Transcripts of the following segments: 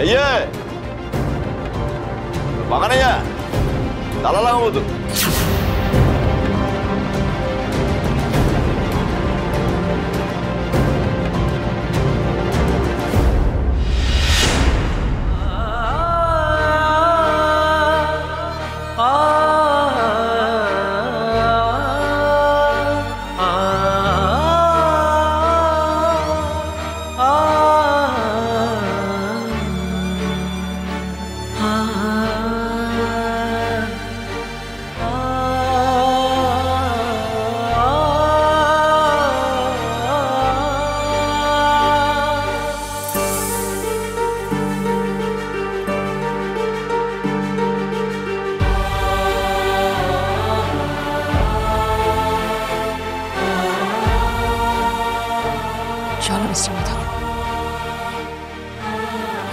এই বাগানে যা, তালা লাগাবো তো।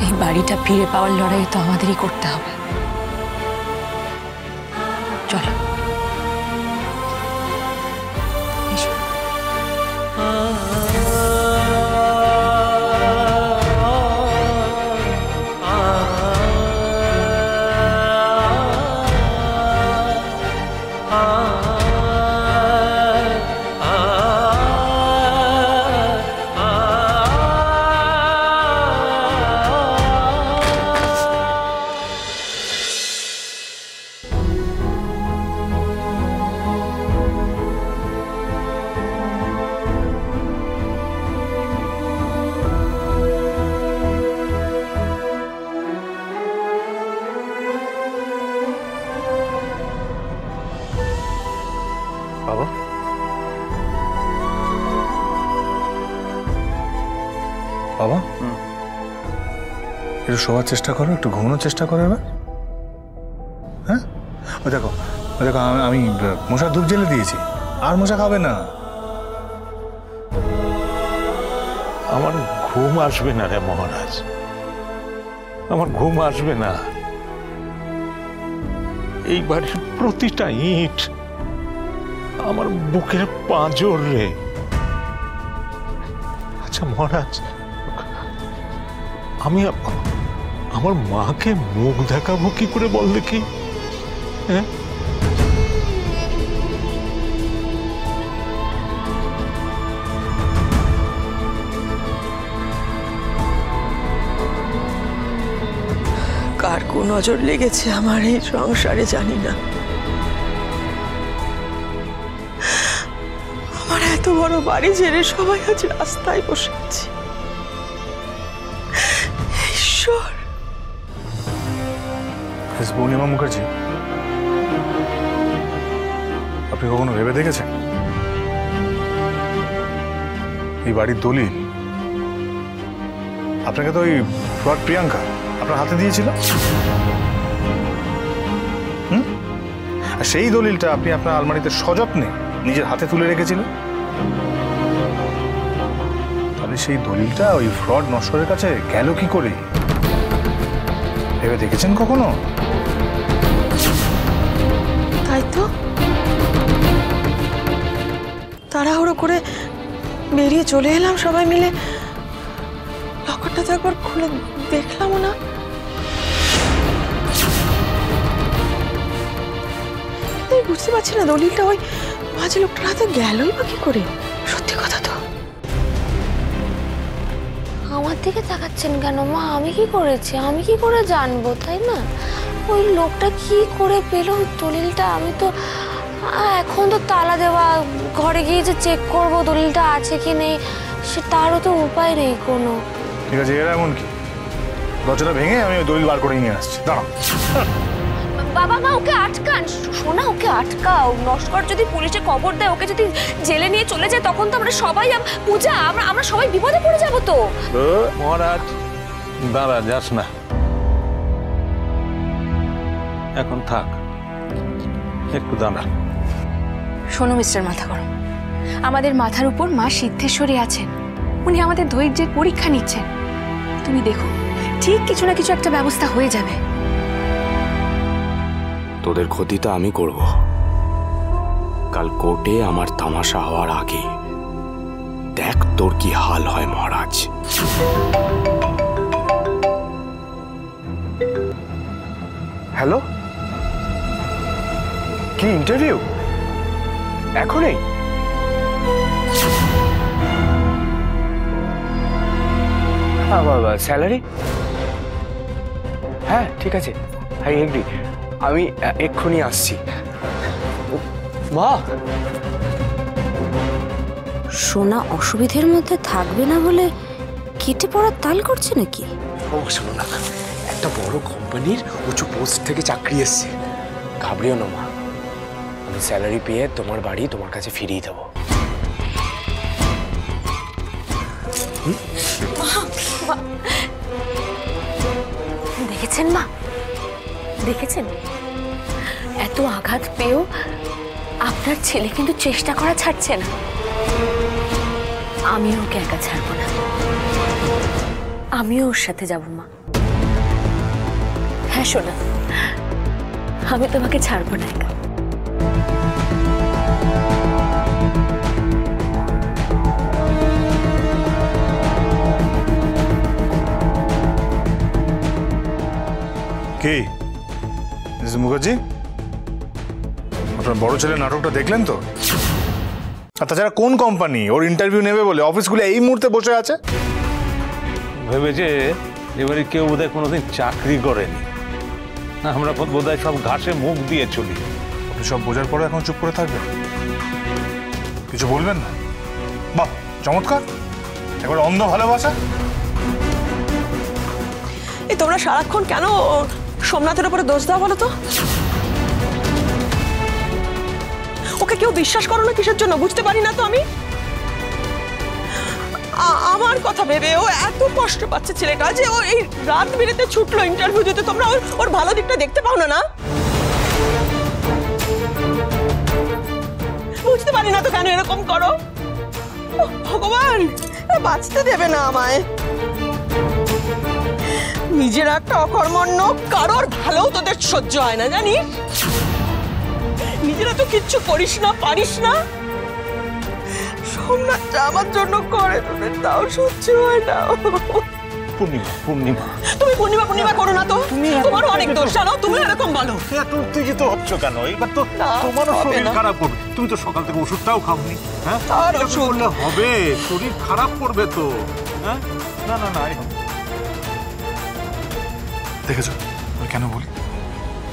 এই বাড়িটা ফিরে পাওয়ার লড়াই তো আমাদেরই করতে হবে। চলো এসো। বাবা, বাবা একটু শোয়ার চেষ্টা করো, একটু ঘুমানোর চেষ্টা করো এবার। হ্যাঁ, ওই দেখো আমি মশার ধূপ জ্বেলে দিয়েছি, আর মশা খাবে না। আমার ঘুম আসবে না রে মহারাজ, আমার ঘুম আসবে না। এই বাড়ির প্রতিটা ইট আমার বুকের পাঁজর রে। আচ্ছা মহারাজ, আমি আমার মাকে মুখ দেখাবো কি করে বল দেখি? হ্যাঁ, কার কোন নজর লেগেছে আমার এই সংসারে জানি না। আমার এত বড় বাড়ি ছেড়ে সবাই আজ রাস্তায় বসে আছি। ঈশ্বর। পূর্ণিমা মুখার্জি, আপনি কখনো ভেবে দেখেছেন এই বাড়ির দলিল আপনাকে তো ওই ফ্রড প্রিয়াঙ্কা আপনার হাতে দিয়েছিল? আর সেই দলিলটা আপনি আপনার আলমারিতে সযত্নে নিজের হাতে তুলে রেখেছিলেন। তাহলে সেই দলিলটা ওই ফ্রড নশ্বরের কাছে গেল কি করে ভেবে দেখেছেন কখনো? তাই তো, তাড়াহুড়ো করে বেরিয়ে চলে এলাম সবাই মিলে। লকারটা তো একবার খুলে দেখলামও না। বুঝতে পারছি না দলিলটা ওই মাঝে লোকটার হাতে গেলই বা কি করে। সত্যি কথা তো। আমার দিকে তাকাচ্ছেন কেন মা? আমি কি করেছি? আমি কি করে জানবো, তাই না? ওই লোকটা কি করে পেল দলিলটা? আমি তো এখন তো তালা দেওয়া, ঘরে গিয়ে যে চেক করবো দলিলটা আছে কি নেই, সে তারও তো উপায় নেই কোনো। ঠিক আছে, এর এমন কি? দরজাটা ভেঙে আমি ওই দলিল বার করে নিয়ে আসছি, দাঁড়াও। বাবা মা ওকে আটকান, শোনা ওকে আটকাও। নস্কর যদি পুলিশে খবর দেয়, ওকে যদি জেলে নিয়ে চলে যায়, তখন তো আমরা সবাই পূজা আমরা সবাই বিপদে পড়ে যাবো তো। মহারাজ দাঁড়া, যাস না, এখন থাক, একটু দাঁড়া। শোনো মিস্টার মাথা গরম, আমাদের মাথার উপর মা সিদ্ধেশ্বরী আছেন, উনি আমাদের ধৈর্যের পরীক্ষা নিচ্ছেন। তুমি দেখো, ঠিক কিছু না কিছু একটা ব্যবস্থা হয়ে যাবে। তোদের ক্ষতিটা আমি করব। কাল কোর্টে আমার তামাশা হওয়ার আগে দেখ তোর কি হাল হয় মহারাজ। হ্যালো, কি ইন্টারভিউ এখনই? স্যালারি? হ্যাঁ ঠিক আছে, আই এগ্রি, আমি এক্ষুনি আসছি। মা, সোনা অসুবিধের মধ্যে থাকবে না বলে কেটে পড়ার তাল করছে নাকি? ও শোনো না, একটা বড় কোম্পানির উঁচু পোস্ট থেকে চাকরি এসছে, ঘাবড়িও না মা, আমি স্যালারি পেয়ে তোমার বাড়ি তোমার কাছে ফিরিয়ে দেবো। দেখেছেন মা, দেখেছেন এত আঘাত পেয়েও আপনার ছেলে কিন্তু চেষ্টা করা ছাড়ছে না। আমিও ওকে একা ছাড়বো না, আমিও ওর সাথে যাব মা। হ্যাঁ সোনা, আমি তোমাকে ছাড়বো না একা। কি মিসেস মুখার্জি, আপনার বড় ছেলে নাটকটা দেখলেন তো? আর তাছাড়া কোন কোম্পানি ওর ইন্টারভিউ নেবে বলে অফিসগুলো এই মুহূর্তে বসে আছে? ভেবেছে এবারে কেউ বোধহয় কোনোদিন চাকরি করেনি, আমরা বোধহয় সব ঘাসে মুখ দিয়ে চলি। আপনি সব বোঝার পরে এখন চুপ করে থাকবেন, কিছু বলবেন না? বাহ, চমৎকার, একবার অন্ধ ভালোবাসা। এই তোমরা সারাক্ষণ কেন সোমনাথের উপরে দোষ দাও বলো তো? ওকে কেউ বিশ্বাস করো না কিসের জন্য বুঝতে পারি না তো আমি। আমার কথা ভেবে ও এত কষ্ট পাচ্ছে ছেলেটা, যে ও এই রাত বিরেতে ছুটলো ইন্টারভিউ দিতে। তোমরা ওর ভালো দিকটা দেখতে পাও না? বুঝতে পারি না তো কেন এরকম করো। ভগবান বাঁচতে দেবে না আমায়। নিজের একটা অকর্মণ্য, কারোর ভালো তোদের সহ্য হয় না জানিস? নিজেরা তো কিচ্ছু করিস না, পারিস না। সোমনাথটা আমার জন্য করে, তোদের তাও সহ্য হয় না। পূর্ণিমা, পূর্ণিমা, তুমি পূর্ণিমা করো না তো, তোমার অনেক দোষ জানো, তুমি এরকম বলো। এত উত্তেজিত হচ্ছ কেন? এবার তো তোমারও শরীর খারাপ করবে, তুমি তো সকাল থেকে ওষুধটাও খাওনি। হ্যাঁ, আর ওষুধ বললে হবে? শরীর খারাপ করবে তো। হ্যাঁ, না না না, দেখেছো আমি কেন বলি,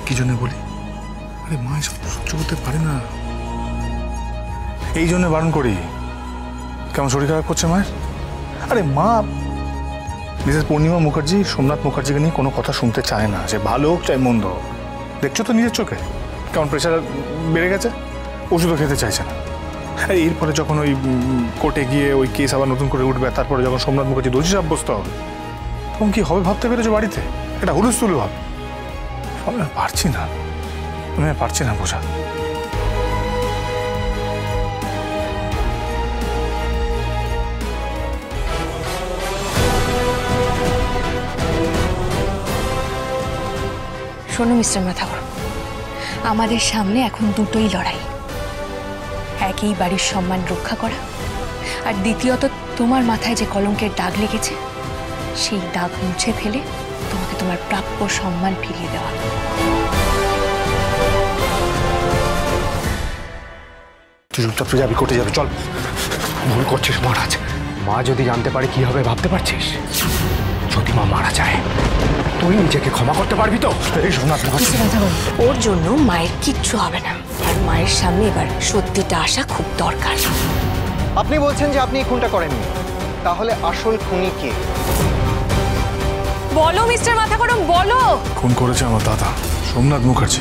কি জন্য বলি? আরে মা এসব সহ্য করতে পারে না, এই জন্য বারণ করি। কেমন শরীর খারাপ করছে মায়ের? আরে মা, মিসেস পূর্ণিমা মুখার্জি সোমনাথ মুখার্জিকে নিয়ে কোনো কথা শুনতে চায় না, সে ভালো হোক চাই মন্দ হোক। দেখছো তো নিজের চোখে কেমন প্রেশার বেড়ে গেছে, ওষুধও খেতে চাইছে না। আর এরপরে যখন ওই কোর্টে গিয়ে ওই কেস আবার নতুন করে উঠবে, তারপরে যখন সোমনাথ মুখার্জি দোষী সাব্যস্ত হবে, তখন কি হবে ভাবতে পেরেছো? বাড়িতে এটা হুলস্থুল ভাবে। আমি পারছি না বোঝা। শোনো মিস্টার মাথাগড়, আমাদের সামনে এখন দুটোই লড়াই। একই বাড়ির সম্মান রক্ষা করা, আর দ্বিতীয়ত তোমার মাথায় যে কলঙ্কের দাগ লেগেছে সেই দাগ মুছে ফেলে তোমাকে তোমার প্রাপ্য সম্মান ফিরিয়ে দেওয়া। তুই চুপচাপ তুই যাবি, কোর্টে যাবি, চল। ভুল করছিস মহারাজ, মা যদি জানতে পারে কি হবে ভাবতে পারছিস? যদি মা মারা যায় তুই নিজেকে ক্ষমা করতে পারবি তো? এই সোমনাথ মুখার্জি, ওর জন্য মায়ের কিচ্ছু হবে না, আর মায়ের সামনে এবার সত্যিটা আসা খুব দরকার। আপনি বলছেন যে আপনি এই খুনটা করেননি, তাহলে আসল খুনি কে? বলো মিস্টার মাথাগরম, বলো। খুন করেছে আমার দাদা সোমনাথ মুখার্জি।